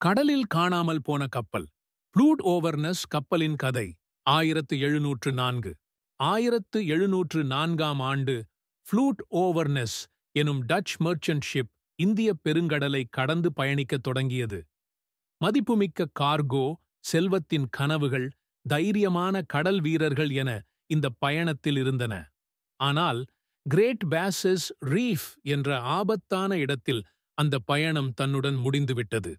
கடலில் காணாமல் போன கப்பல் ப்ளூட் ஓவர்னஸ் கப்பலின் கதை 1704 1704ஆம் ஆண்டு ஃப்ளூட் ஓவர்னஸ் எனும் டச் மெர்ச்சன்ட் ஷிப் இந்தியப் பெருங்கடலை கடந்து பயணிக்கத் தொடங்கியது. மதிப்புமிக்க கார்கோ, செல்வத்தின் கனவுகள், தைரியமான கடல் வீரர்கள் என இந்த பயணத்தில் இருந்தன. ஆனால் கிரேட் பேசஸ் ரீஃப் என்ற ஆபத்தான இடத்தில் அந்த பயணம் தன்னுடன் முடிந்துவிட்டது.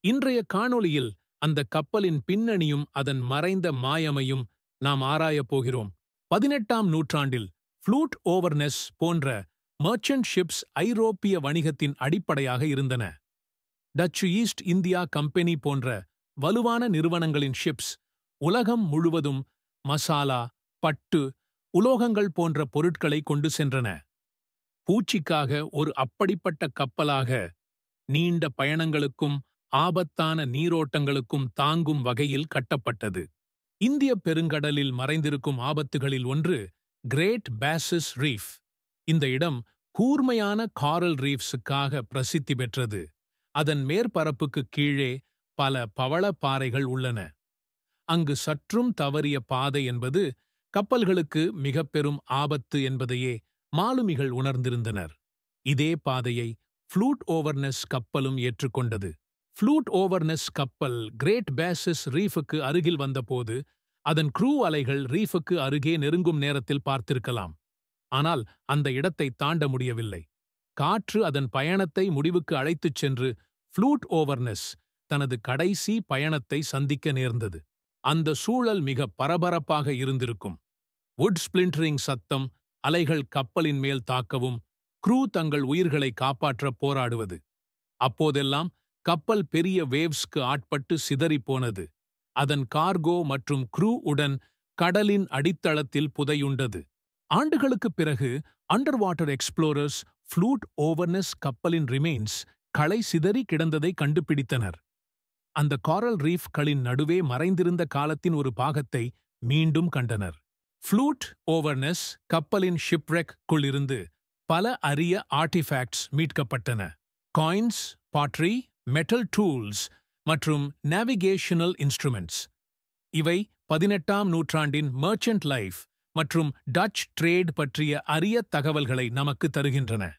இன்றைய காணொளியில் அந்த கப்பலின் பின்னணியும் அதன் மறைந்த மாயமையும் நாம் ஆராயப் போகிறோம். 18ஆம் நூற்றாண்டில் ஃப்ளூட் ஓவர்னஸ் போன்ற மெர்ச்சன்ட் ஷிப்ஸ் ஐரோப்பிய வணிகத்தின் அடிப்படையாக இருந்தன. டச்சு ஈஸ்ட் இந்தியா கம்பெனி போன்ற வலுவான நிறுவனங்களின் ஷிப்ஸ் உலகம் முழுவதும் மசாலா, பட்டு, உலோகங்கள் போன்ற பொருட்களை கொண்டு சென்றன. பூச்சிக்காக ஒரு அப்படிப்பட்ட கப்பலாக நீண்ட பயணங்களுக்கும் ஆபத்தான நீரோட்டங்களுக்கும் தாங்கும் வகையில் கட்டப்பட்டது. இந்திய பெருங்கடலில் மறைந்திருக்கும் ஆபத்துகளில் ஒன்று கிரேட் பேசஸ் ரீஃப். இந்த இடம் கூர்மையான காரல் ரீஃப்ஸுக்காக பிரசித்தி பெற்றது. அதன் மேற்பரப்புக்கு கீழே பல பவளப்பாறைகள் உள்ளன. அங்கு சற்றும் தவறிய பாதை என்பது கப்பல்களுக்கு மிக பெரும் ஆபத்து என்பதையே மாலுமிகள் உணர்ந்திருந்தனர். இதே பாதையை ஃப்ளூட் ஓவர்னஸ் கப்பலும் ஏற்றுக்கொண்டது. ஃப்ளூட் ஓவர்னஸ் கப்பல் கிரேட் பேசஸ் ரீஃபுக்கு அருகில் வந்தபோது அதன் க்ரூ அலைகள் ரீஃபுக்கு அருகே நெருங்கும் நேரத்தில் பார்த்திருக்கலாம். ஆனால் அந்த இடத்தை தாண்ட முடியவில்லை. காற்று அதன் பயணத்தை முடிவுக்கு அழைத்துச் சென்று ஃப்ளூட் ஓவர்னஸ் தனது கடைசி பயணத்தை சந்திக்க நேர்ந்தது. அந்த சூழல் மிக பரபரப்பாக இருந்திருக்கும். வுட் ஸ்பிளிண்டரிங் சத்தம், அலைகள் கப்பலின் மேல் தாக்கவும், க்ரூ தங்கள் உயிர்களை காப்பாற்ற போராடுவது. அப்போதெல்லாம் கப்பல் பெரிய வேவ்ஸ்க்கு ஆட்பட்டு சிதறிப்போனது. அதன் கார்கோ மற்றும் க்ரூ உடன் கடலின் அடித்தளத்தில் புதையுண்டது. ஆண்டுகளுக்குப் பிறகு அண்டர் வாட்டர் எக்ஸ்ப்ளோரர்ஸ் ஃப்ளூட் ஓவர்னஸ் கப்பலின் ரிமெயின்ஸ் களை சிதறி கிடந்ததை கண்டுபிடித்தனர். அந்த காரல் ரீஃப்களின் நடுவே மறைந்திருந்த காலத்தின் ஒரு பாகத்தை மீண்டும் கண்டனர். ஃப்ளூட் ஓவர்னஸ் கப்பலின் ஷிப்ரெக்குள்ளிருந்து பல அரிய ஆர்டிஃபேக்ட்ஸ் மீட்கப்பட்டன. காயின்ஸ், பாட்ரி, மெட்டல் டூல்ஸ் மற்றும் நேவிகேஷனல் இன்ஸ்ட்ருமெண்ட்ஸ். இவை 18ஆம் நூற்றாண்டின் மெர்ச்சன்ட் லைஃப் மற்றும் டச் ட்ரேட் பற்றிய அரிய தகவல்களை நமக்கு தருகின்றன.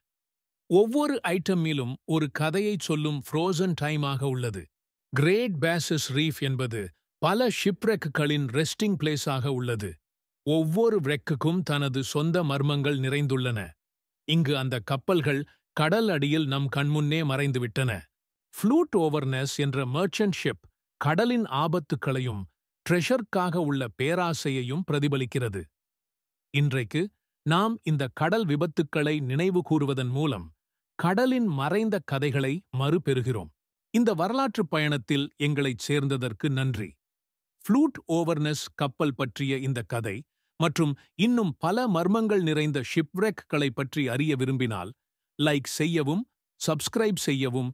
ஒவ்வொரு ஐட்டமிலும் ஒரு கதையைச் சொல்லும் ஃப்ரோசன் டைமாக உள்ளது. கிரேட் பேசஸ் ரீஃப் என்பது பல ஷிப்ரெக்குகளின் ரெஸ்டிங் பிளேஸாக உள்ளது. ஒவ்வொரு ரெக்குக்கும் தனது சொந்த மர்மங்கள் நிறைந்துள்ளன. இங்கு அந்த கப்பல்கள் கடல் அடியில் நம் கண்முன்னே மறைந்துவிட்டன. ஃப்ளூட் ஓவர்னஸ் என்ற மெர்ச்சன்ட் ஷிப் கடலின் ஆபத்துக்களையும் ட்ரெஷர்க்காக உள்ள பேராசையையும் பிரதிபலிக்கிறது. இன்றைக்கு நாம் இந்த கடல் விபத்துக்களை நினைவு கூறுவதன் மூலம் கடலின் மறைந்த கதைகளை மறுபெறுகிறோம். இந்த வரலாற்றுப் பயணத்தில் எங்களைச் சேர்ந்ததற்கு நன்றி. ஃப்ளூட் ஓவர்னஸ் கப்பல் பற்றிய இந்த கதை மற்றும் இன்னும் பல மர்மங்கள் நிறைந்த ஷிப்ரெக்களை பற்றி அறிய விரும்பினால் லைக் செய்யவும், சப்ஸ்கிரைப் செய்யவும்,